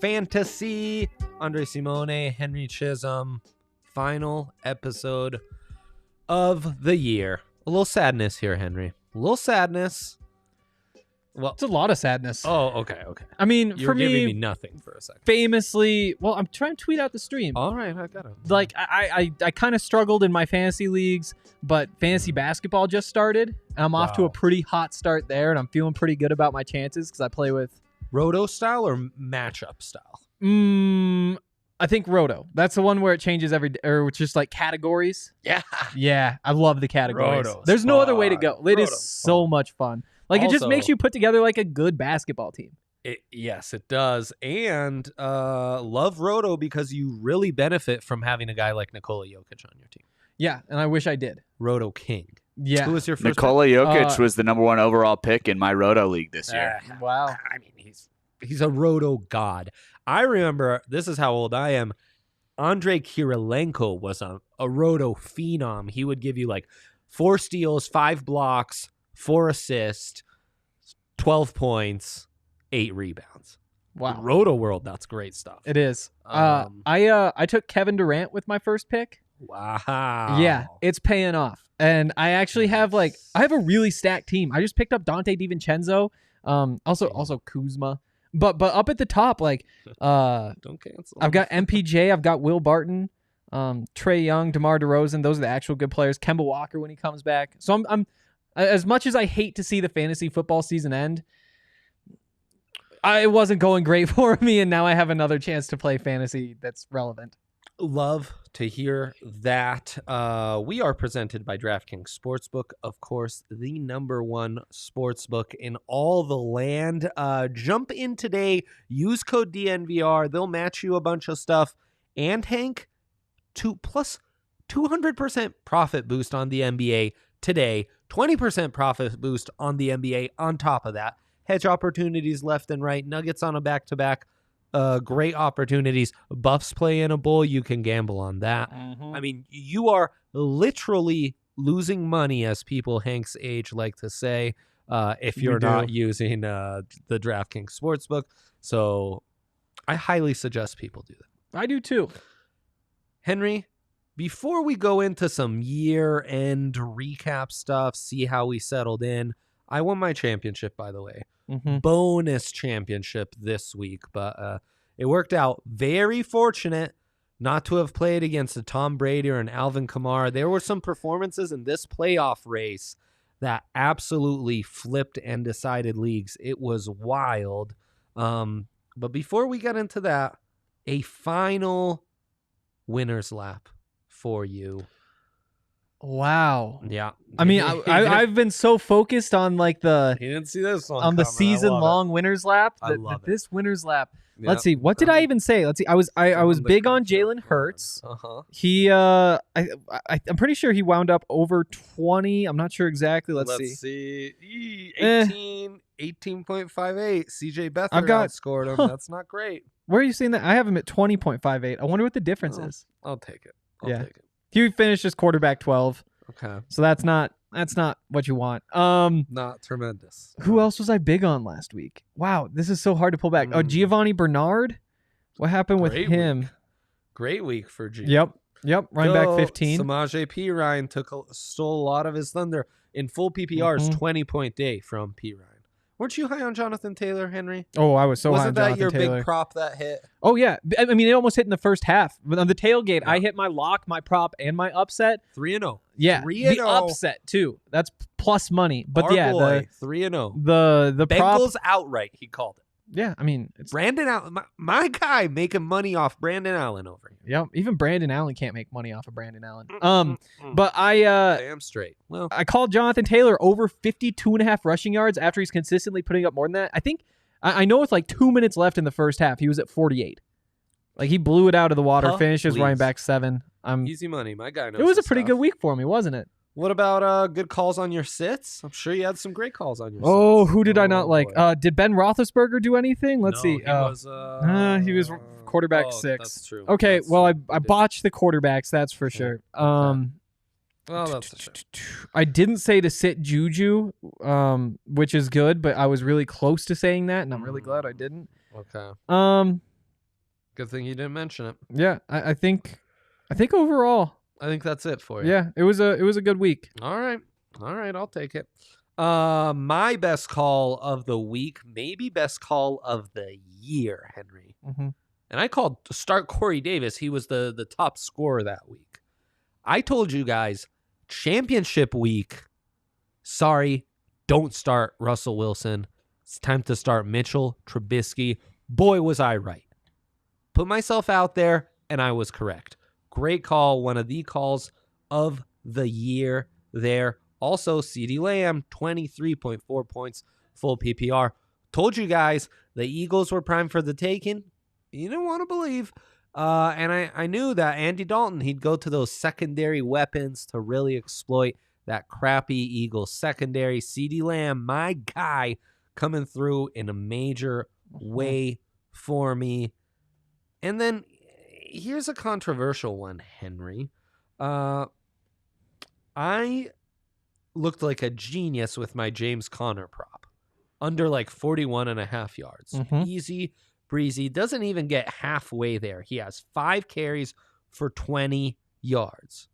Fantasy. Andre Simone, Henry Chisholm. Final episode of the year. A little sadness here, Henry. A little sadness. Well, it's a lot of sadness. Oh, okay. I mean, You're for giving me, me nothing for a second. Famously, well, I'm trying to tweet out the stream. All right, I got it. Like, I kind of struggled in my fantasy leagues, but fantasy basketball just started, and I'm off to a pretty hot start there, and I'm feeling pretty good about my chances because I play with Roto style or matchup style? I think Roto. That's the one where it changes every day, or it's just like categories. Yeah, I love the categories. Roto's There's no other way to fun. go. It is Roto's so much fun. Like, it just Also, makes you put together like a good basketball team. Yes, it does. And love Roto because you really benefit from having a guy like Nikola Jokic on your team. Yeah, and I wish I did. Roto King. Yeah. Who was your first Nikola Jokic was the number 1 overall pick in my Roto league this year. Wow. I mean, he's a Roto god. I remember, this is how old I am, Andrei Kirilenko was a Roto phenom. He would give you like 4 steals, 5 blocks, 4 assists, 12 points, 8 rebounds. Wow. Roto world, that's great stuff. It is. I took Kevin Durant with my first pick. Wow. Yeah, it's paying off. And I actually have I have a really stacked team. I just picked up Dante DiVincenzo, also Kuzma. But up at the top, don't cancel. I've got MPJ, I've got Will Barton, Trey Young, DeMar DeRozan. Those are the actual good players. Kemba Walker when he comes back. So I'm as much as I hate to see the fantasy football season end, it wasn't going great for me, and now I have another chance to play fantasy that's relevant. Love to hear that. We are presented by DraftKings Sportsbook, of course, the +1 sportsbook in all the land. Jump in today, use code DNVR. They'll match you a bunch of stuff. And Hank, plus 200% profit boost on the NBA today, 20% profit boost on the NBA on top of that. Hedge opportunities left and right, Nuggets on a back-to-back. Great opportunities. Buffs play in a bowl. You can gamble on that. I mean, you are literally losing money, as people Hank's age like to say, if you're not using the DraftKings Sportsbook. So I highly suggest people do that. I do too. Henry, before we go into some year-end recap stuff, see how we settled in, I won my championship, by the way. Bonus championship this week, but it worked out. Very fortunate not to have played against a Tom Brady or an Alvin Kamara. There were some performances in this playoff race that absolutely flipped and decided leagues. It was wild. But before we get into that, a final winner's lap for you. Wow. Yeah. I mean, I've been so focused on he didn't see this one on the coming. season-long winner's lap. I love it. This winner's lap. Yep. Let's see. What did I even say? Let's see. I was big on Jalen Hurts. He I'm pretty sure he wound up over 20. I'm not sure exactly. Let's see. 18.58. CJ Beathard scored him. That's not great. Where are you seeing that? I have him at 20.58. I wonder what the difference is. I'll take it. Take it. He finished as quarterback 12. Okay. So that's not what you want. Not tremendous. Who else was I big on last week? Wow, this is so hard to pull back. Oh, Giovanni Bernard. What happened with him? Week. Great week for G. Yep. Running back 15. Samaje P. Ryan stole a lot of his thunder in full PPRs. 20-point day from P. Ryan. Weren't you high on Jonathan Taylor, Henry? Oh, I was so high on Jonathan Taylor. Wasn't that your big prop that hit? Oh, yeah. I mean, it almost hit in the first half. But on the tailgate, I hit my lock, my prop, and my upset. 3-0. Yeah. 3-0. The upset, too. That's plus money. But Our boy, 3-0. The Bengals prop, outright, he called it. Yeah, I mean, it's Brandon Allen, my guy, making money off Brandon Allen over here. Yep, even Brandon Allen can't make money off of Brandon Allen. But damn straight. Well, I called Jonathan Taylor over 52.5 rushing yards after he's consistently putting up more than that. I think I know with like 2 minutes left in the first half, he was at 48. Like, he blew it out of the water. Finishes running back 7. Easy money. My guy knows. It was a pretty good week for me, wasn't it? What about good calls on your sits? I'm sure you had some great calls on your sits. Oh, who did I not like? Did Ben Roethlisberger do anything? Let's see. He was quarterback 6. That's true. Okay, I botched the quarterbacks, that's for sure. Well, that's a shame. I didn't say to sit Juju, which is good, but I was really close to saying that, and I'm really glad I didn't. Okay. Good thing you didn't mention it. Yeah, I think overall, I think that's it for you. yeah, it was a good week. All right, I'll take it. My best call of the week, maybe best call of the year, Henry. Mm-hmm. And I called to start Corey Davis. He was the top scorer that week. I told you guys, championship week, sorry, don't start Russell Wilson. It's time to start Mitchell Trubisky. Boy, was I right. Put myself out there, and I was correct. Great call, one of the calls of the year there. Also, CeeDee Lamb, 23.4 points, full PPR. Told you guys the Eagles were primed for the taking. You didn't want to believe. And I knew that Andy Dalton, he'd go to those secondary weapons to really exploit that crappy Eagles secondary. CeeDee Lamb, my guy, coming through in a major way for me. And then here's a controversial one, Henry. I looked like a genius with my James Conner prop. Under like 41.5 yards. Mm-hmm. Easy breezy. Doesn't even get halfway there. He has 5 carries for 20 yards.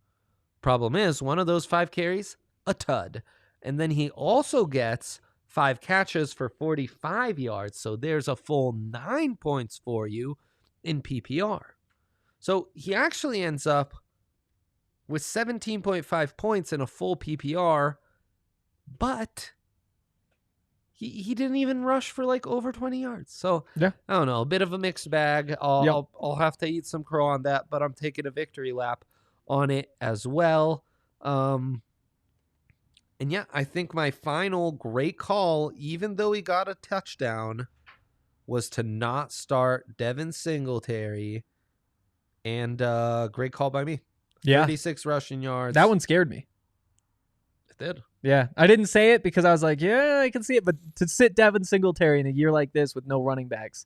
Problem is, one of those 5 carries, a tud. And then he also gets 5 catches for 45 yards. So there's a full 9 points for you in PPR. So he actually ends up with 17.5 points in a full PPR, but he didn't even rush for like over 20 yards. So yeah, I don't know, a bit of a mixed bag. I'll have to eat some crow on that, but I'm taking a victory lap on it as well. And yeah, I think my final great call, even though he got a touchdown, was to not start Devin Singletary. And great call by me. Yeah. 36 rushing yards. That one scared me. It did. Yeah. I didn't say it because I was like, yeah, I can see it. But to sit Devin Singletary in a year like this with no running backs,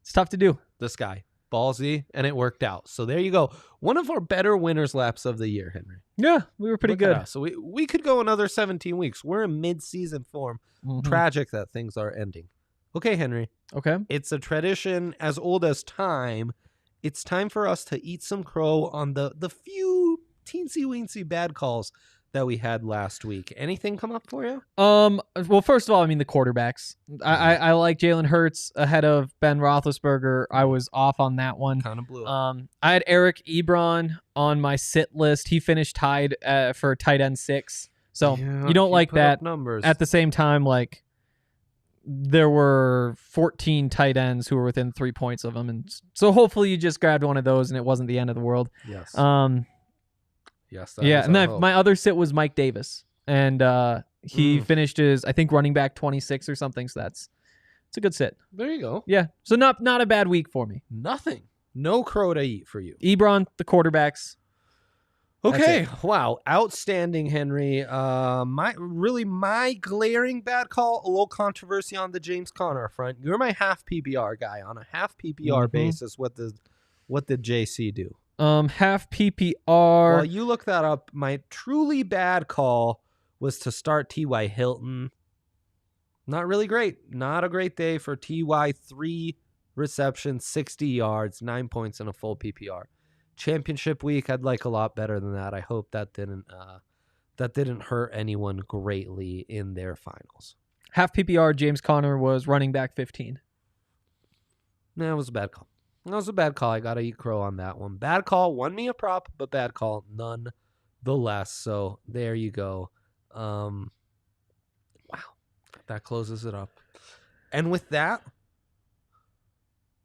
it's tough to do. This guy. Ballsy, and it worked out. So there you go. One of our better winners laps of the year, Henry. Yeah, we were pretty good. So we could go another 17 weeks. We're in mid-season form. Mm-hmm. Tragic that things are ending. Okay, Henry. Okay. It's a tradition as old as time. It's time for us to eat some crow on the few teensy-weensy bad calls that we had last week. Anything come up for you? Well, first of all, I mean the quarterbacks. I like Jalen Hurts ahead of Ben Roethlisberger. I was off on that one. Kind of blew up. I had Eric Ebron on my sit list. He finished tied for tight end 6. So Yeah, you don't he like put that. up numbers. At the same time, like there were 14 tight ends who were within 3 points of him, and so hopefully you just grabbed one of those and it wasn't the end of the world. Yes. Yes. Yeah, and then my other sit was Mike Davis, and he finished his, I think, running back 26 or something. So it's a good sit. There you go. Yeah, so not a bad week for me. Nothing. No crow to eat for you. Ebron, the quarterbacks. Okay. Wow. Outstanding, Henry. My glaring bad call, a little controversy on the James Conner front. You're my half PPR guy. On a half PPR basis, what did JC do? Half PPR. Well, you look that up. My truly bad call was to start T.Y. Hilton. Not really great. Not a great day for T.Y. 3 receptions, 60 yards, 9 points in a full PPR. Championship week, I'd like a lot better than that. I hope that didn't hurt anyone greatly in their finals. Half PPR, James Conner was running back 15. No, it was a bad call. That was a bad call. I got to eat crow on that one. Bad call. Won me a prop, but bad call nonetheless. So there you go. Wow. That closes it up. And with that,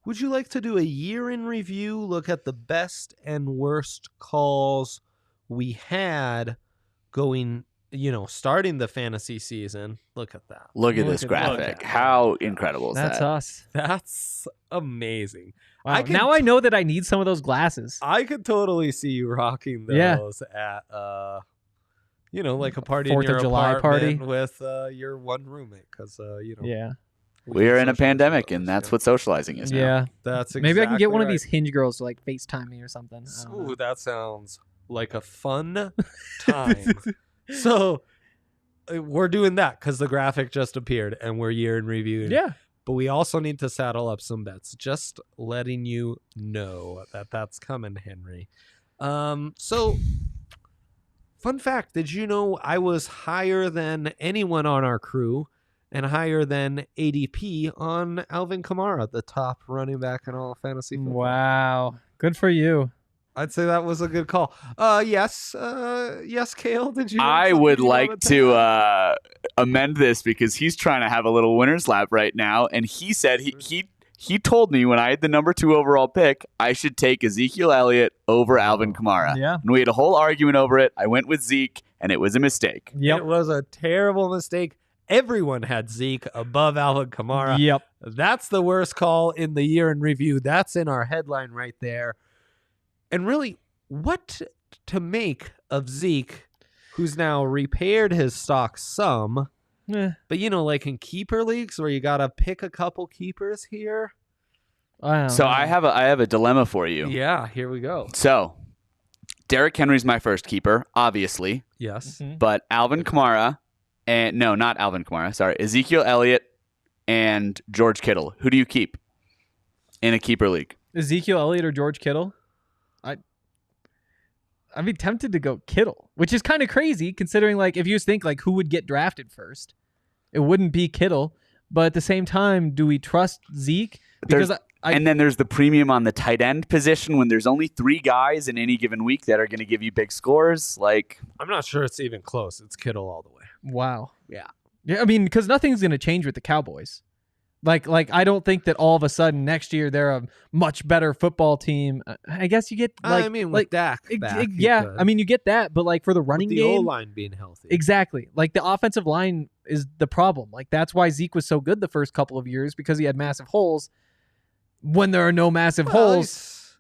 would you like to do a year in review? Look at the best and worst calls we had going, starting the fantasy season. Look at that. Look at this graphic. How incredible is that? That's us. That's amazing. Wow. Now I know that I need some of those glasses. I could totally see you rocking those at, like a party 4th in your of July apartment party with your one roommate, because Yeah. We are in a pandemic, and that's what socializing is now. Yeah. That's exactly Maybe I can get one of right. these Hinge girls to like FaceTime me or something. Ooh, that sounds like a fun time. So we're doing that because the graphic just appeared and we're year in review. Yeah. but we also need to saddle up some bets. Just letting you know that that's coming, Henry. So, fun fact, did you know I was higher than anyone on our crew and higher than ADP on Alvin Kamara, the top running back in all of fantasy football? Wow. Good for you. I'd say that was a good call. Yes, Kale, did you? I would like to amend this because he's trying to have a little winner's lap right now, and he said he told me when I had the number 2 overall pick, I should take Ezekiel Elliot over Alvin Kamara. Yeah. And we had a whole argument over it. I went with Zeke, and it was a mistake. Yep. It was a terrible mistake. Everyone had Zeke above Alvin Kamara. Yep. That's the worst call in the year in review. That's in our headline right there. And really, what to make of Zeke, who's now repaired his stock some, but like in keeper leagues where you got to pick a couple keepers here. So I have a dilemma for you. Yeah, here we go. So Derrick Henry's my first keeper, obviously. Yes. Mm-hmm. But Alvin Kamara, and no, not Alvin Kamara, sorry, Ezekiel Elliott and George Kittle. Who do you keep in a keeper league? Ezekiel Elliott or George Kittle? I'd be tempted to go Kittle, which is kind of crazy considering, like, if you just think, like, who would get drafted first? It wouldn't be Kittle. But at the same time, do we trust Zeke? Because and then there's the premium on the tight end position when there's only 3 guys in any given week that are going to give you big scores. Like, I'm not sure it's even close. It's Kittle all the way. Wow. Yeah. I mean, because nothing's going to change with the Cowboys. Like I don't think that all of a sudden next year they're a much better football team. I guess you get with Dak back, I mean, you get that, but like for the running with the game, O-line being healthy, exactly. Like the offensive line is the problem. Like that's why Zeke was so good the first couple of years because he had massive holes. When there are no massive holes,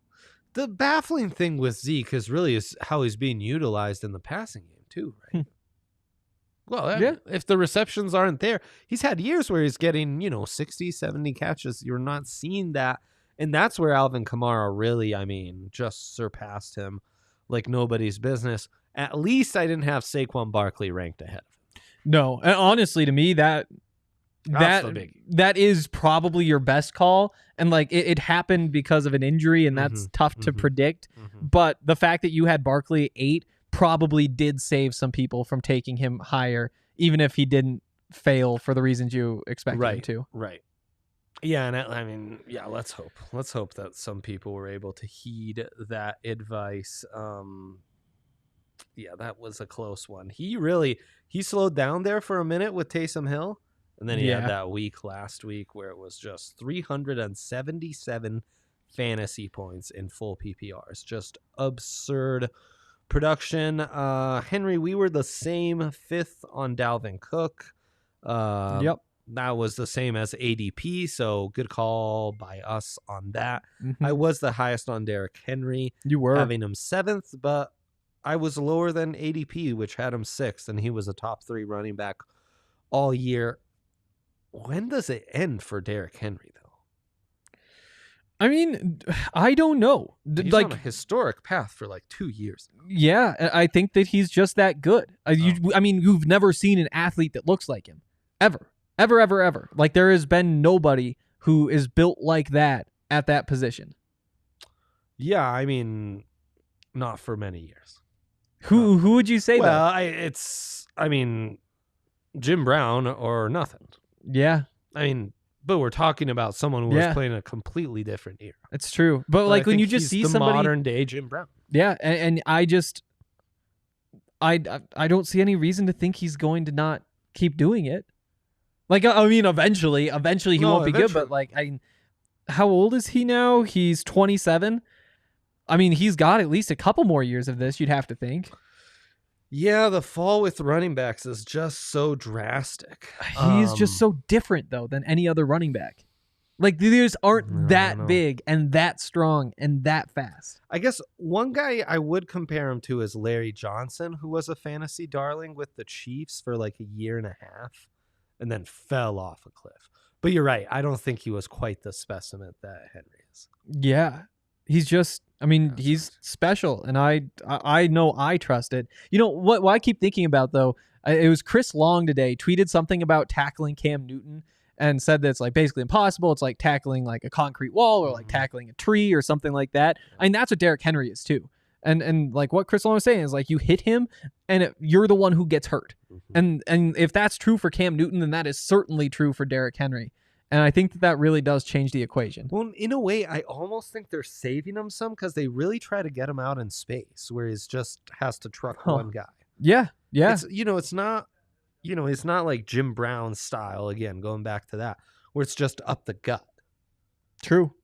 the baffling thing with Zeke is how he's being utilized in the passing game too, right? Well, yeah. If the receptions aren't there, he's had years where he's getting, 60, 70 catches. You're not seeing that. And that's where Alvin Kamara really, just surpassed him like nobody's business. At least I didn't have Saquon Barkley ranked ahead of him. No. And honestly, to me, that is probably your best call. And like it happened because of an injury, and that's tough to predict. Mm-hmm. But the fact that you had Barkley at 8 probably did save some people from taking him higher, even if he didn't fail for the reasons you expected him to. Right. Yeah, and let's hope. Let's hope that some people were able to heed that advice. That was a close one. He slowed down there for a minute with Taysom Hill, and then he had that week last week where it was just 377 fantasy points in full PPRs. Just absurd production. Henry, we were the same 5th on Dalvin Cook. Yep. That was the same as ADP, so good call by us on that. Mm-hmm. I was the highest on Derrick Henry. You were. Having him 7th, but I was lower than ADP, which had him 6th, and he was a top 3 running back all year. When does it end for Derrick Henry, though? I mean, I don't know. He's on a historic path for like 2 years. Yeah, I think that he's just that good. You've never seen an athlete that looks like him. Ever. Like there has been nobody who is built like that at that position. Yeah, not for many years. Who would you say that? Well, Jim Brown or nothing. Yeah. But we're talking about someone who was playing a completely different era. It's true. But like when you just see somebody modern day Jim Brown. Yeah, and I don't see any reason to think he's going to not keep doing it. Like eventually he won't be good, but like how old is he now? He's 27. He's got at least a couple more years of this, you'd have to think. Yeah, the fall with running backs is just so drastic. He's just so different, though, than any other running back. Like, these aren't that big and that strong and that fast. I guess one guy I would compare him to is Larry Johnson, who was a fantasy darling with the Chiefs for like a year and a half and then fell off a cliff. But you're right. I don't think he was quite the specimen that Henry is. Yeah. He's just... he's special, and I know I trust it. You know what I keep thinking about, though? It was Chris Long today tweeted something about tackling Cam Newton, and said that it's like basically impossible. It's like tackling like a concrete wall or like tackling a tree or something like that. I mean, that's what Derrick Henry is too. And like what Chris Long was saying is like you hit him and you're the one who gets hurt. And if that's true for Cam Newton, then that is certainly true for Derrick Henry. And I think that really does change the equation. Well, in a way, I almost think they're saving him some because they really try to get him out in space where he's just has to truck one guy. Yeah. It's, it's not, it's not like Jim Brown style, again, going back to that, where it's just up the gut. True.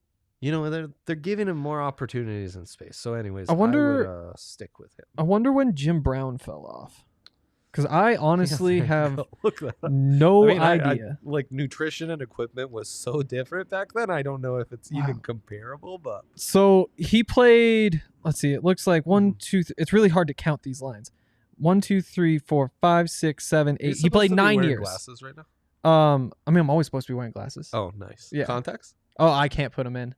They're giving him more opportunities in space. So anyways, I would stick with him. I wonder when Jim Brown fell off. Because I honestly have no idea. Like nutrition and equipment was so different back then. I don't know if it's even comparable, but. So he played, let's see, it looks like 1, 2, it's really hard to count these lines. 1, 2, 3, 4, 5, 6, 7, 8. He played 9 years. Glasses right now? I mean, I'm always supposed to be wearing glasses. Oh, nice. Yeah. Contacts? Oh, I can't put them in.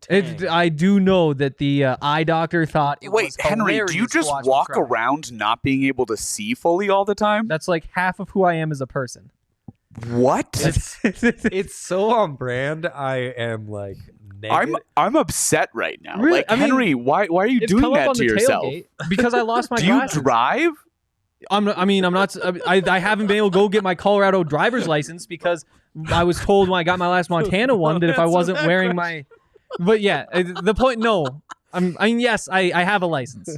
I do know that the eye doctor thought it was Henry, do you just walk around not being able to see fully all the time? That's like half of who I am as a person. What? It's so on brand. I am like negative. I'm upset right now. Really? Like, Henry, why are you doing that to yourself? Because I lost my glasses. Do you drive? I haven't been able to go get my Colorado driver's license because I was told when I got my last Montana one that if I wasn't wearing my... But yeah, the point, no. Yes, I have a license.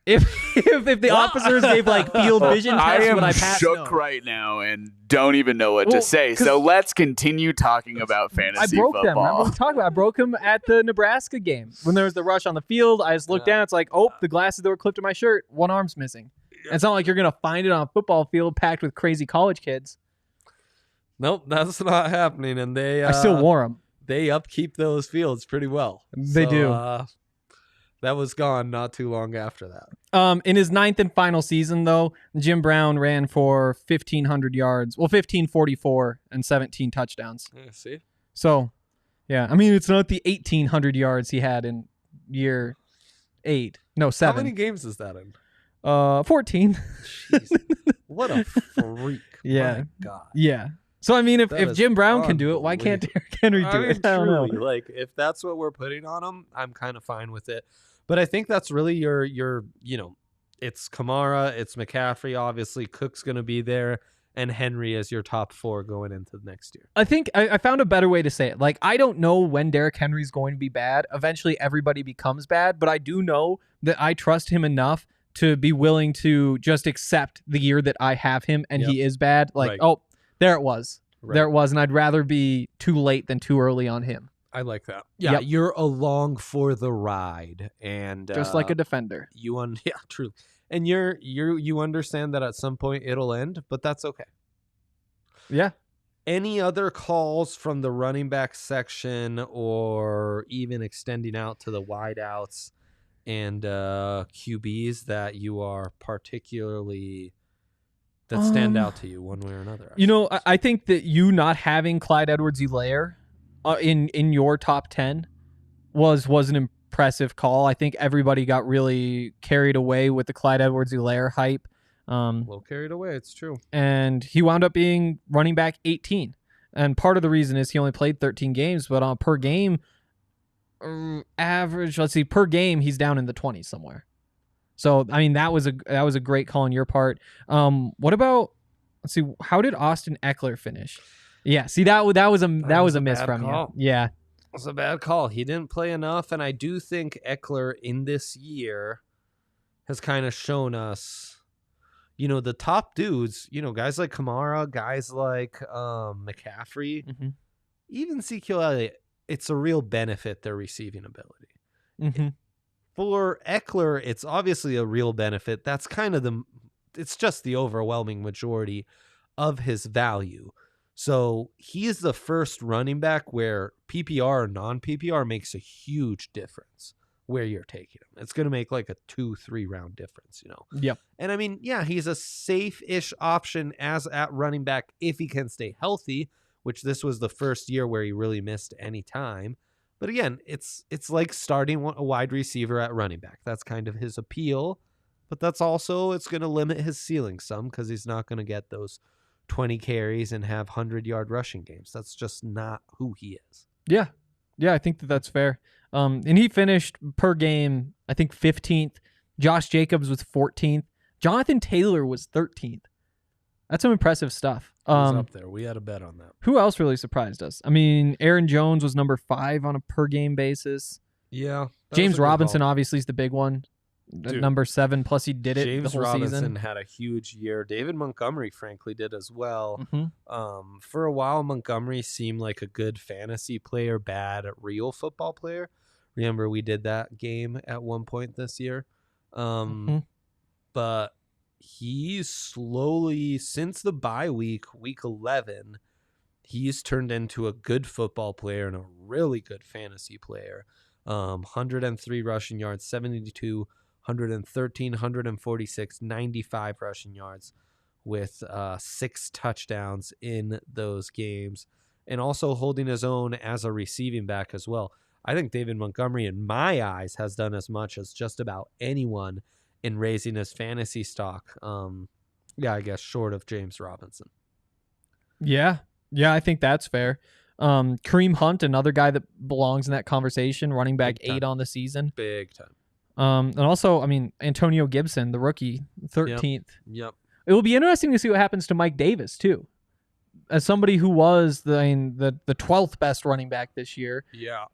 If the officers gave like field vision tests, would I pass? I am shook right now and don't even know what to say. So let's continue talking about fantasy football. Them. Remember we talked about? I broke them at the Nebraska game when there was the rush on the field. I just looked down. It's like, the glasses that were clipped to my shirt, one arm's missing. It's not like you're gonna find it on a football field packed with crazy college kids. Nope, that's not happening. And I still wore them. They upkeep those fields pretty well. They do. That was gone not too long after that. In his 9th and final season, though, Jim Brown ran for 1,500 yards. Well, 1,544 and 17 touchdowns. Yeah, see? So, yeah. I mean, it's not the 1,800 yards he had in year 8. No, 7. How many games is that in? 14. Jeez. What a freak. Yeah. My God. Yeah. So, I mean, if Jim Brown can do it, why can't Derrick Henry do it? I don't know. Like, if that's what we're putting on him, I'm kind of fine with it. But I think that's really your it's Kamara, it's McCaffrey, obviously. Cook's going to be there, and Henry as your top 4 going into the next year. I think I found a better way to say it. Like, I don't know when Derrick Henry's going to be bad. Eventually, everybody becomes bad. But I do know that I trust him enough to be willing to just accept the year that I have him and he is bad. Like, there it was. Right. There it was, and I'd rather be too late than too early on him. I like that. Yeah, you're along for the ride, and just like a defender. True. And you understand that at some point it'll end, but that's okay. Yeah. Any other calls from the running back section, or even extending out to the wideouts and QBs that you are particularly that stand out to you one way or another? I think that you not having Clyde Edwards-Helaire in your top 10 was an impressive call. I think everybody got really carried away with the Clyde Edwards-Helaire hype. A little carried away, it's true. And he wound up being running back 18. And part of the reason is he only played 13 games, but on per game average, per game he's down in the 20s somewhere. So, I mean, that was a great call on your part. What about, how did Austin Eckler finish? Yeah, see, that was a miss from you. Yeah. It was a bad call. He didn't play enough, and I do think Eckler in this year has kind of shown us, the top dudes, guys like Kamara, guys like McCaffrey, even Ezekiel Elliot, it's a real benefit, their receiving ability. For Eckler, it's obviously a real benefit. That's kind of it's just the overwhelming majority of his value. So he is the first running back where PPR or non-PPR makes a huge difference where you're taking him. It's going to make like a 2-3 round difference, Yep. And I mean, yeah, he's a safe-ish option as at running back if he can stay healthy, which this was the first year where he really missed any time. But again, it's like starting a wide receiver at running back. That's kind of his appeal, but that's also, it's going to limit his ceiling some because he's not going to get those 20 carries and have 100-yard rushing games. That's just not who he is. Yeah. Yeah, I think that's fair. And he finished per game, I think 15th. Josh Jacobs was 14th. Jonathan Taylor was 13th. That's some impressive stuff. He was up there. We had a bet on that. Who else really surprised us? I mean, Aaron Jones was number 5 on a per game basis. Yeah. James Robinson obviously is the big one. Dude, number 7, plus he did it the whole Robinson season. had a huge year. David Montgomery, frankly, did as well. Mm-hmm. For a while, Montgomery seemed like a good fantasy player, bad real football player. Remember, we did that game at one point this year. But he's slowly, since the bye week 11, he's turned into a good football player and a really good fantasy player. 103 rushing yards, 72, 113, 146, 95 rushing yards with 6 touchdowns in those games, and also holding his own as a receiving back as well. I think David Montgomery, in my eyes, has done as much as just about anyone in raising his fantasy stock. I guess short of James Robinson. Yeah, I think that's fair. Kareem Hunt, another guy that belongs in that conversation, running back 8 on the season. Big time. And also, I mean, Antonio Gibson, the rookie, 13th. Yep. It will be interesting to see what happens to Mike Davis, too. As somebody who was the 12th best running back this year. Yeah.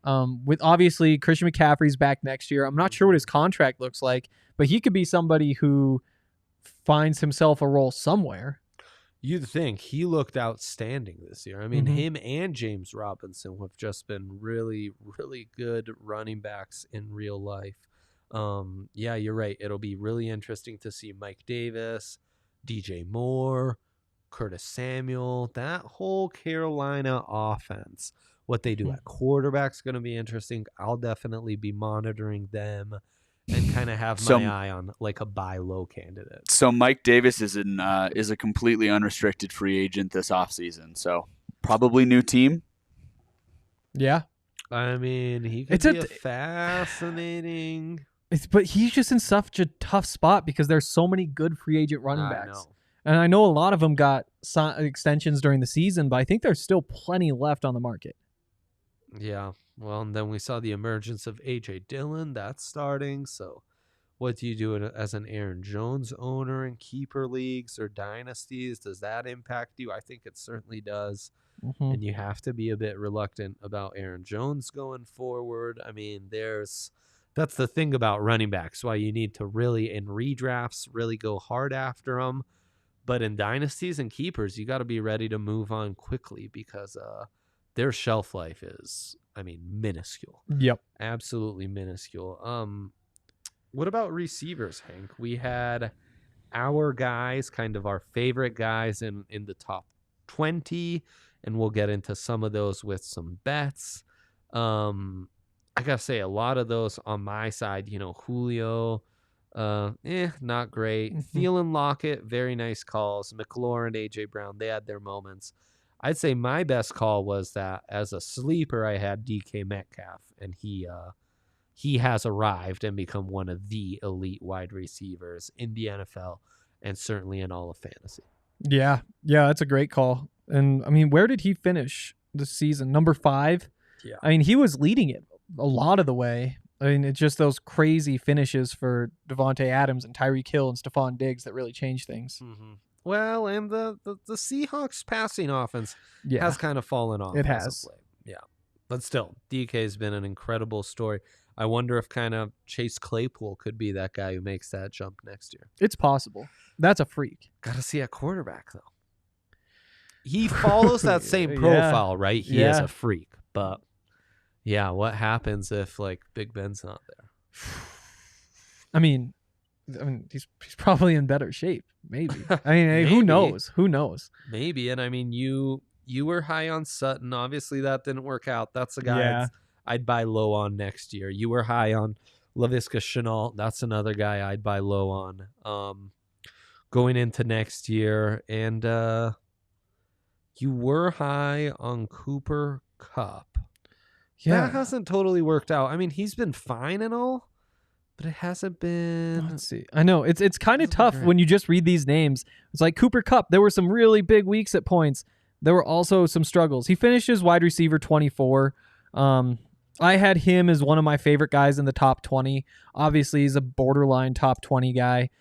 With obviously Christian McCaffrey's back next year. I'm not sure what his contract looks like, but he could be somebody who finds himself a role somewhere. You'd think he looked outstanding this year. I mean, him and James Robinson have just been really, really good running backs in real life. Yeah, you're right. It'll be really interesting to see Mike Davis, DJ Moore, Curtis Samuel, that whole Carolina offense. What they do at quarterback's going to be interesting. I'll definitely be monitoring them and kind of have my eye on like a buy low candidate. So Mike Davis is a completely unrestricted free agent this offseason. So probably new team. Yeah. I mean, he could be a fascinating. But he's just in such a tough spot because there's so many good free agent running backs. I know. And I know a lot of them got extensions during the season, but I think there's still plenty left on the market. Yeah. Well, and then we saw the emergence of A.J. Dillon. That's starting. So what do you do as an Aaron Jones owner in keeper leagues or dynasties? Does that impact you? I think it certainly does. And you have to be a bit reluctant about Aaron Jones going forward. I mean, that's the thing about running backs, why you need to really, in redrafts, really go hard after them. But in dynasties and keepers, you got to be ready to move on quickly because their shelf life is, I mean, minuscule. Yep. Absolutely minuscule. What about receivers, Hank? We had our guys, kind of our favorite guys in the top 20, and we'll get into some of those with some bets. I got to say, a lot of those on my side, Julio, not great. Thielen, Lockett, very nice calls. McLaurin, A.J. Brown, they had their moments. I'd say my best call was that as a sleeper, I had DK Metcalf, and he has arrived and become one of the elite wide receivers in the NFL and certainly in all of fantasy. Yeah, that's a great call. And I mean, where did he finish this season? Number 5? Yeah. I mean, he was leading it a lot of the way. I mean, it's just those crazy finishes for Devante Adams and Tyreek Hill and Stephon Diggs that really changed things. Well, and the Seahawks passing offense has kind of fallen off. It has. Yeah. But still, DK's been an incredible story. I wonder if kind of Chase Claypool could be that guy who makes that jump next year. It's possible. That's a freak. Got to see a quarterback, though. He follows that same profile, right? He is a freak. But, yeah, what happens if, like, Big Ben's not there? I mean, he's probably in better shape. Maybe. I mean, who knows? Who knows? Maybe. And I mean, you were high on Sutton. Obviously, that didn't work out. That's a guy I'd buy low on next year. You were high on Laviska Shenault. That's another guy I'd buy low on going into next year. And you were high on Cooper Kupp. Yeah. That hasn't totally worked out. I mean, he's been fine and all. But it hasn't been. Let's see. I know it's kind of Hasn't been tough great. when you just read these names. It's like Cooper Kupp. There were some really big weeks at points. There were also some struggles. He finished as wide receiver 24. I had him as one of my favorite guys in the top 20. Obviously, he's a borderline top 20 guy.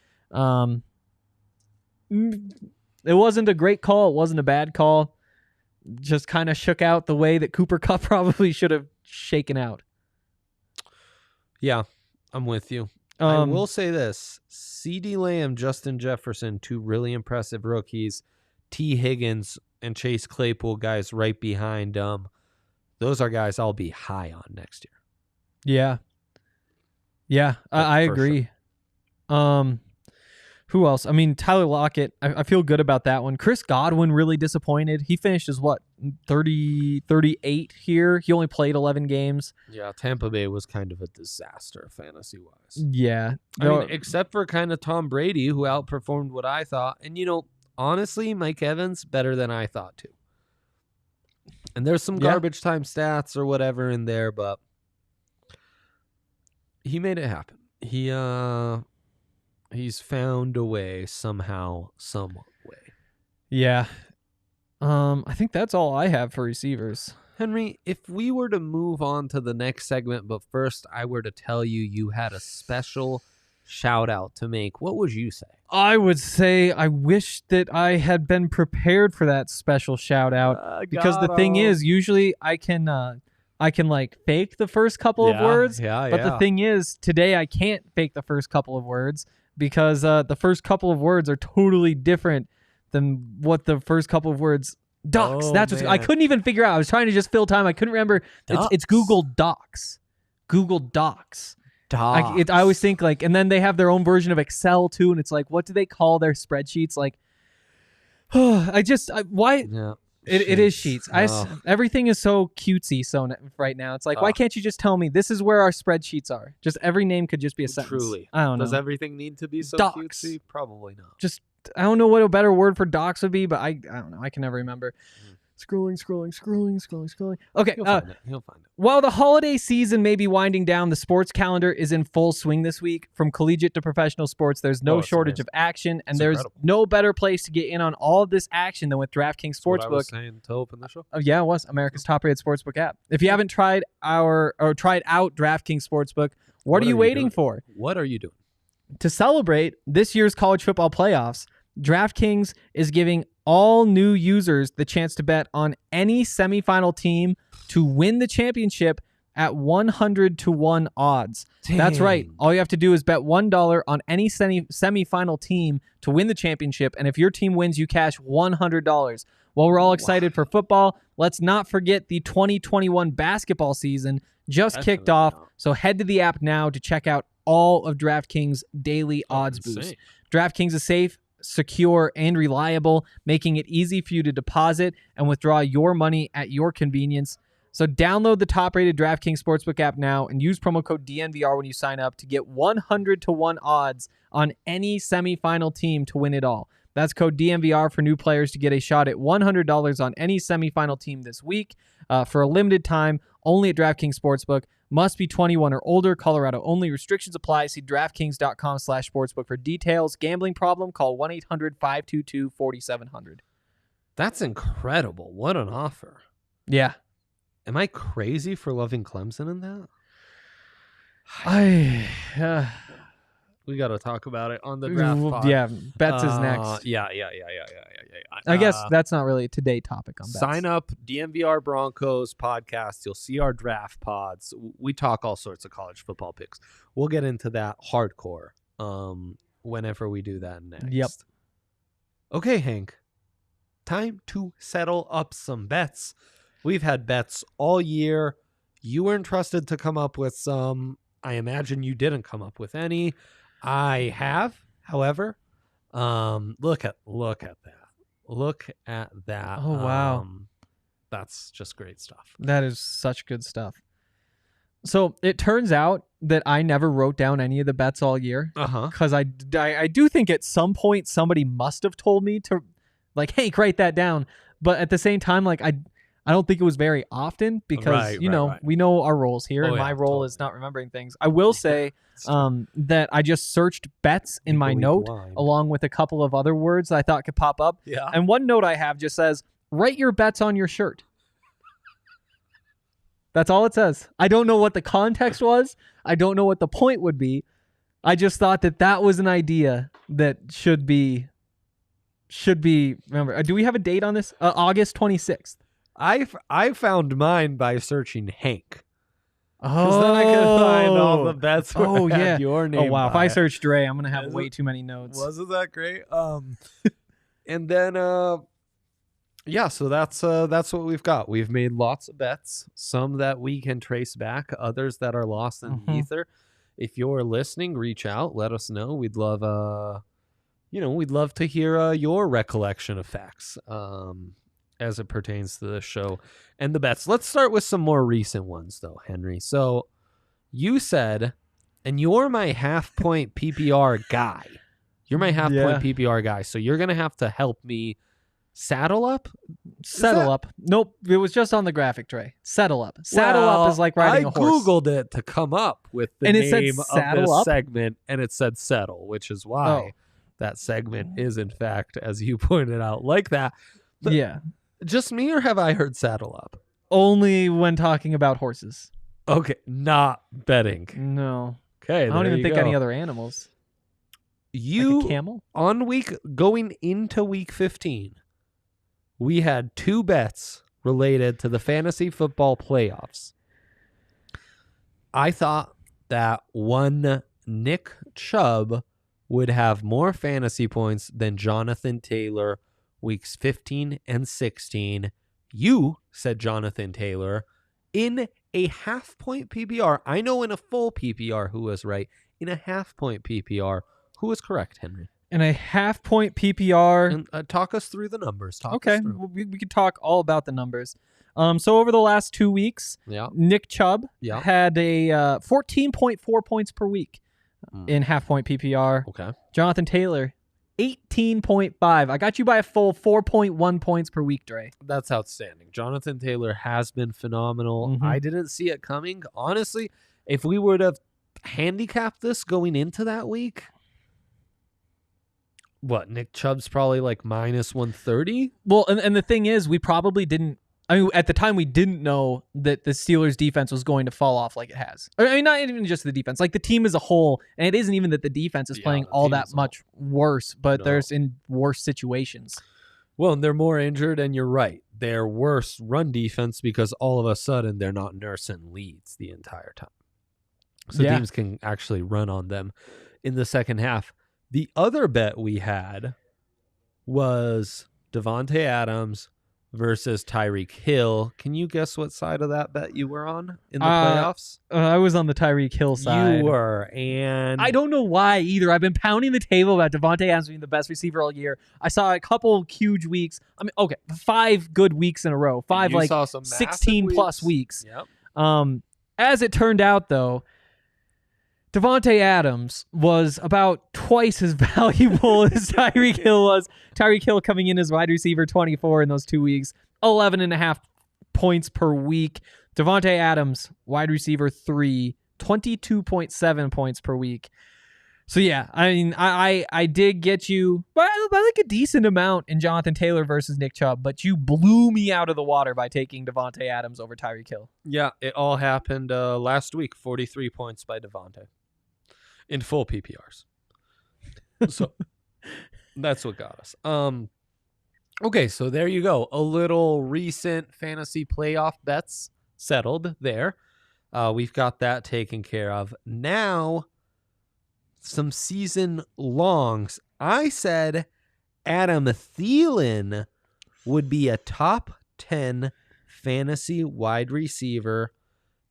It wasn't a great call. It wasn't a bad call. Just kind of shook out the way that Cooper Kupp probably should have shaken out. Yeah, I'm with you. I will say this. CeeDee Lamb, Justin Jefferson, two really impressive rookies. T. Higgins and Chase Claypool, guys right behind them. Those are guys I'll be high on next year. Yeah. Yeah, I For agree. Who else? I mean, Tyler Lockett, I feel good about that one. Chris Godwin really disappointed. He finished as 38 here. He only played 11 games. Yeah, Tampa Bay was kind of a disaster fantasy-wise. Yeah. I mean, except for kind of Tom Brady, who outperformed what I thought. And, honestly, Mike Evans, better than I thought, too. And there's some garbage time stats or whatever in there, but he made it happen. He's found a way somehow, some way. Yeah. I think that's all I have for receivers. Henry, if we were to move on to the next segment, but first I were to tell you had a special shout out to make, what would you say? I would say I wish that I had been prepared for that special shout out because the thing is, usually I can like fake the first couple of words. But the thing is, today I can't fake the first couple of words because the first couple of words are totally different than what the first couple of words. Docs. That's what I couldn't even figure out. I was trying to just fill time. I couldn't remember. It's Google Docs. Google Docs. I always think and then they have their own version of Excel too, and it's like, what do they call their spreadsheets? Like, why? Yeah. It is sheets. Everything is so cutesy right now. It's like, why can't you just tell me this is where our spreadsheets are? Just every name could just be a sentence. Truly. I don't know. Does everything need to be so Docs. cutesy? Probably not. Just, I don't know what a better word for docs would be, but I don't know. I can never remember. Scrolling. Okay. He'll find it. While the holiday season may be winding down, the sports calendar is in full swing this week. From collegiate to professional sports, there's no shortage of action, and there's no better place to get in on all of this action than with DraftKings Sportsbook. What I was saying to open the show. Yeah, it was America's top-rated sportsbook app. If you haven't tried out DraftKings Sportsbook, what are you waiting for? What are you doing? To celebrate this year's college football playoffs, DraftKings is giving all new users the chance to bet on any semifinal team to win the championship at 100-1 odds. Dang. That's right. All you have to do is bet $1 on any semifinal team to win the championship, and if your team wins, you cash $100. While we're all excited for football, let's not forget the 2021 basketball season just kicked off, so head to the app now to check out all of DraftKings' daily odds boosts. DraftKings is safe, secure, and reliable, making it easy for you to deposit and withdraw your money at your convenience. So download the top-rated DraftKings Sportsbook app now and use promo code DNVR when you sign up to get 100-1 odds on any semifinal team to win it all. That's code DNVR for new players to get a shot at $100 on any semifinal team this week for a limited time, only at DraftKings Sportsbook. Must be 21 or older. Colorado only. Restrictions apply. See DraftKings.com/sportsbook for details. Gambling problem? Call 1-800-522-4700. That's incredible. What an offer. Yeah. Am I crazy for loving Clemson in that? We got to talk about it on the draft pod. Yeah, Betts is next. Yeah. I guess that's not really a today topic on Betts. Sign up, DNVR Broncos podcast. You'll see our draft pods. We talk all sorts of college football picks. We'll get into that hardcore whenever we do that next. Yep. Okay, Hank. Time to settle up some bets. We've had bets all year. You were entrusted to come up with some. I imagine you didn't come up with any. I have, however. Look at that. Look at that. Oh, wow. That's just great stuff. That is such good stuff. So it turns out that I never wrote down any of the bets all year. Because I do think at some point somebody must have told me to, like, hey, write that down. But at the same time, like, I I don't think it was very often because, Right. we know our roles here, and Oh, my yeah, role is totally. not remembering things. I will say that I just searched bets in my Legally note blind. along with a couple of other words that I thought could pop up. Yeah. And one note I have just says, write your bets on your shirt. That's all it says. I don't know what the context was. I don't know what the point would be. I just thought that was an idea that should be remember. Do we have a date on this? August 26th. I found mine by searching Hank. Oh, Because then I could find all the bets where Oh, it had yeah. your name. Oh wow! If by I it. search Dre, I'm gonna have Is way it- too many notes. Wasn't that great? And then yeah, so that's what we've got. We've made lots of bets, some that we can trace back, others that are lost in the Mhm. ether. If you're listening, reach out, let us know. We'd love we'd love to hear your recollection of facts as it pertains to the show and the bets. Let's start with some more recent ones though, Henry. So you said, and you're my half point PPR guy. You're my half point PPR guy. So you're going to have to help me settle up. Settle up. Nope. It was just on the graphic tray. Settle up. Saddle up is like riding a horse. I Googled it to come up with the And it said name of saddle this up? segment, and it said settle, which is why that segment is, in fact, as you pointed out, like that. But Yeah. just me, or have I heard saddle up? Only when talking about horses. Okay, not betting. No. Okay, I don't there even you think go. any other animals. You Like a camel? going into week 15, we had two bets related to the fantasy football playoffs. I thought that one Nick Chubb would have more fantasy points than Jonathan Taylor weeks 15 and 16. You said Jonathan Taylor in a half point PPR. I know in a full PPR who was right. In a half point PPR, who was correct, Henry? In a half point PPR. And talk us through the numbers. Talk Okay. us through. Well, we could talk all about the numbers. So over the last 2 weeks, Yeah. Nick Chubb Yeah. had a 14.4 points per week in half point PPR. Okay. Jonathan Taylor, 18.5. I got you by a full 4.1 points per week, Dre. That's outstanding. Jonathan Taylor has been phenomenal. Mhm. I didn't see it coming. Honestly, if we would have handicapped this going into that week, what, Nick Chubb's probably like minus 130? Well, and the thing is, we probably didn't. I mean, at the time, we didn't know that the Steelers' defense was going to fall off like it has. I mean, not even just the defense, like the team as a whole. And it isn't even that the defense is Yeah, playing the all team that as a much worse, but No. there's in worse situations. Well, and they're more injured, and you're right. They're worse run defense because all of a sudden they're not nursing leads the entire time. So Yeah. teams can actually run on them in the second half. The other bet we had was Devante Adams versus Tyreek Hill. Can you guess what side of that bet you were on in the playoffs? I was on the Tyreek Hill side. You were, and I don't know why either. I've been pounding the table about Devante Adams being the best receiver all year. I saw a couple huge weeks. I mean, okay, 5 good weeks in a row. 5 you like saw some massive 16 plus weeks. Yep. As it turned out, though, Devante Adams was about twice as valuable as Tyreek Hill was. Tyreek Hill coming in as wide receiver 24 in those 2 weeks, 11.5 points per week. Devante Adams, wide receiver 3, 22.7 points per week. So yeah, I mean, I did get you by like a decent amount in Jonathan Taylor versus Nick Chubb, but you blew me out of the water by taking Devante Adams over Tyreek Hill. Yeah, it all happened last week. 43 points by Devante in full PPRs. So that's what got us. Okay, so there you go. A little recent fantasy playoff bets settled there. We've got that taken care of. Now, some season longs. I said Adam Thielen would be a top 10 fantasy wide receiver.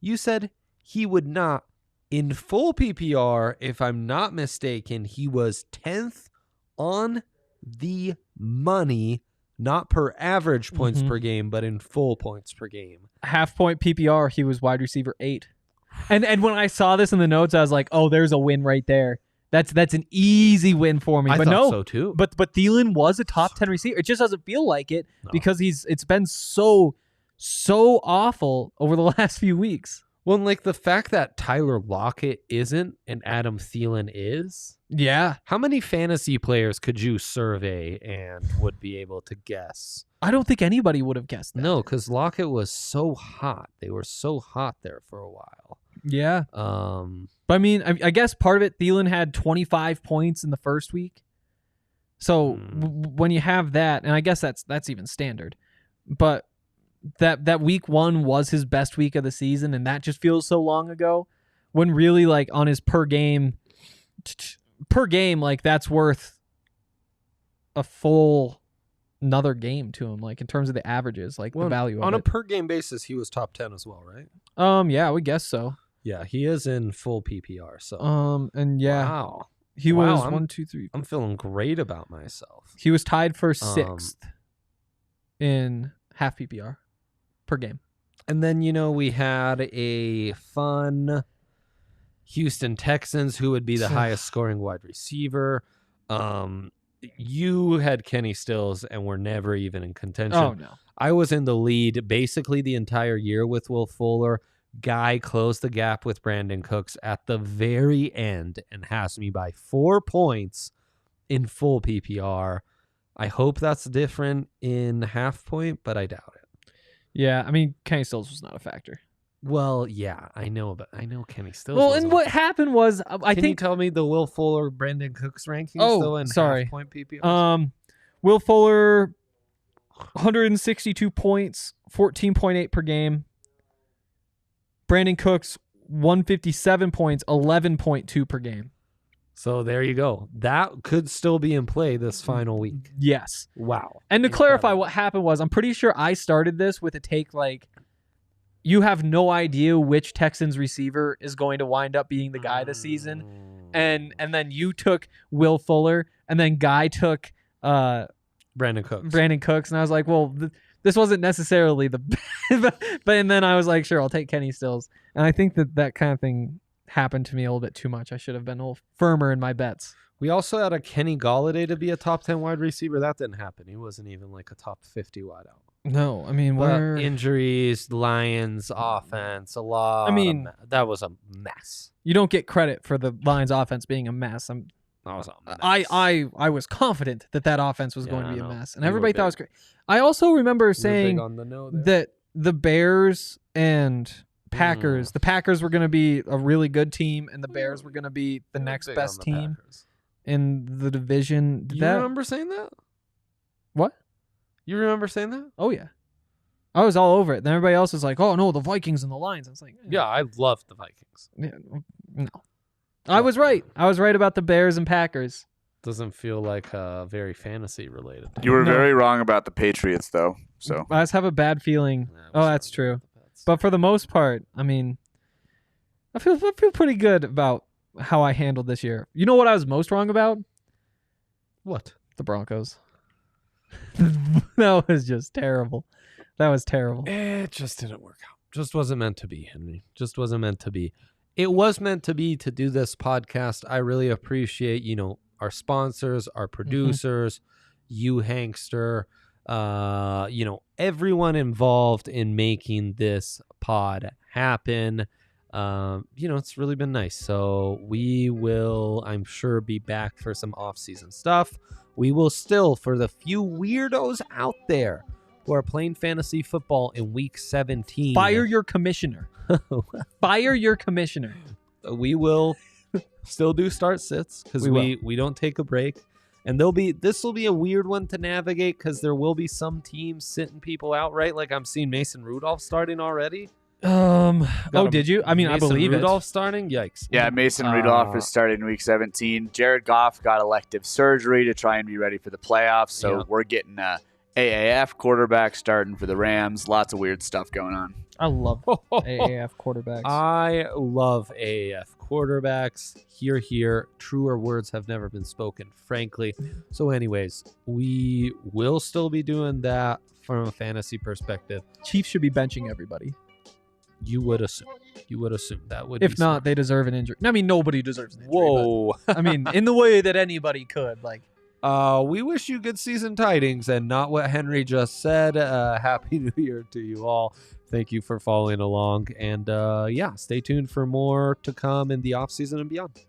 You said he would not. In full PPR, if I'm not mistaken, he was 10th on the money, not per average points per game, but in full points per game. Half point PPR, he was wide receiver 8. And when I saw this in the notes, I was like, oh, there's a win right there. That's an easy win for me. I but thought no, so too. But Thielen was a top 10 receiver. It just doesn't feel like it because it's been so so awful over the last few weeks. Well, and like the fact that Tyler Lockett isn't and Adam Thielen is. Yeah. How many fantasy players could you survey and would be able to guess? I don't think anybody would have guessed that. No, because Lockett was so hot. They were so hot there for a while. Yeah. But I mean, I guess part of it, Thielen had 25 points in the first week. So when you have that, and I guess that's even standard, but that week 1 was his best week of the season, and that just feels so long ago. When really, like, on his per game, like, that's worth a full another game to him, like in terms of the averages, like the value of on it. a per game basis, he was top 10 as well, right? Yeah, we guess so. Yeah, he is in full PPR. So and yeah, wow. He Wow, was I'm- 1, 2, 3. I'm feeling great about myself. He was tied for 6th in half PPR per game. And then, we had a fun Houston Texans, who would be the highest scoring wide receiver. You had Kenny Stills and were never even in contention. Oh, no. I was in the lead basically the entire year with Will Fuller. Guy closed the gap with Brandon Cooks at the very end and has me by 4 points in full PPR. I hope that's different in half point, but I doubt it. Yeah, I mean, Kenny Stills was not a factor. Well, yeah, I know Kenny Stills. Well, was and on. what happened was, I Can you think tell me the Will Fuller, Brandon Cooks rankings? Oh, though, in sorry. half point PPR. Will Fuller, 162 points, 14.8 per game. Brandon Cooks, 157 points, 11.2 per game. So there you go. That could still be in play this final week. Yes. Wow. And to clarify, Incredible. what happened was, I'm pretty sure I started this with a take like, you have no idea which Texans receiver is going to wind up being the guy this season. And then you took Will Fuller, and then Guy took Brandon Cooks. And I was like, well, this wasn't necessarily the but and then I was like, sure, I'll take Kenny Stills. And I think that kind of thing happened to me a little bit too much. I should have been a little firmer in my bets. We also had a Kenny Golladay to be a top 10 wide receiver. That didn't happen. He wasn't even like a top 50 wideout. No, I mean, But injuries, Lions offense, a lot. I mean, that was a mess. you don't get credit for the Lions offense being a mess. That was a mess. I was confident that offense was going to Yeah, be I a know. mess, and You were everybody thought it was big. great. I also remember You were saying big on the no there. that the Bears and Packers, the Packers were going to be a really good team, and the Bears were going to be the You were next big on best the team Packers. in the division. Did You that remember saying that? what? You remember saying that? Oh yeah, I was all over it. Then everybody else was like, "Oh no, the Vikings and the Lions." I was like, Yeah, I loved the Vikings. yeah, no." I was right. I was right about the Bears and Packers. Doesn't feel like very fantasy related. You were No. very wrong about the Patriots, though. So I just have a bad feeling. Oh, that's true. But for the most part, I mean, I feel pretty good about how I handled this year. You know what I was most wrong about? What? The Broncos. That was just terrible. That was terrible. It just didn't work out. Just wasn't meant to be, Henry. Just wasn't meant to be. It was meant to be to do this podcast. I really appreciate, our sponsors, our producers, you, Hankster, everyone involved in making this pod happen. It's really been nice. So we will, I'm sure, be back for some off-season stuff. We will still, for the few weirdos out there who are playing fantasy football in week 17. Fire your commissioner. Fire your commissioner. We will still do start sits because we don't take a break. And this will be a weird one to navigate because there will be some teams sitting people out, right? Like I'm seeing Mason Rudolph starting already. Did you? I mean, I Mason believe Rudolph starting? Yikes. yeah, Mason Rudolph is starting week 17. Jared Goff got elective surgery to try and be ready for the playoffs. So Yeah. we're getting a AAF quarterback starting for the Rams. Lots of weird stuff going on. I love AAF quarterbacks. I love AAF quarterbacks. Here. Truer words have never been spoken, frankly. So anyways, we will still be doing that from a fantasy perspective. Chiefs should be benching everybody. You would assume that would. If be not, smart. they deserve an injury. I mean, nobody deserves an injury. Whoa. But, I mean, in the way that anybody could. Like, We wish you good season tidings and not what Henry just said. Happy New Year to you all. Thank you for following along. And stay tuned for more to come in the offseason and beyond.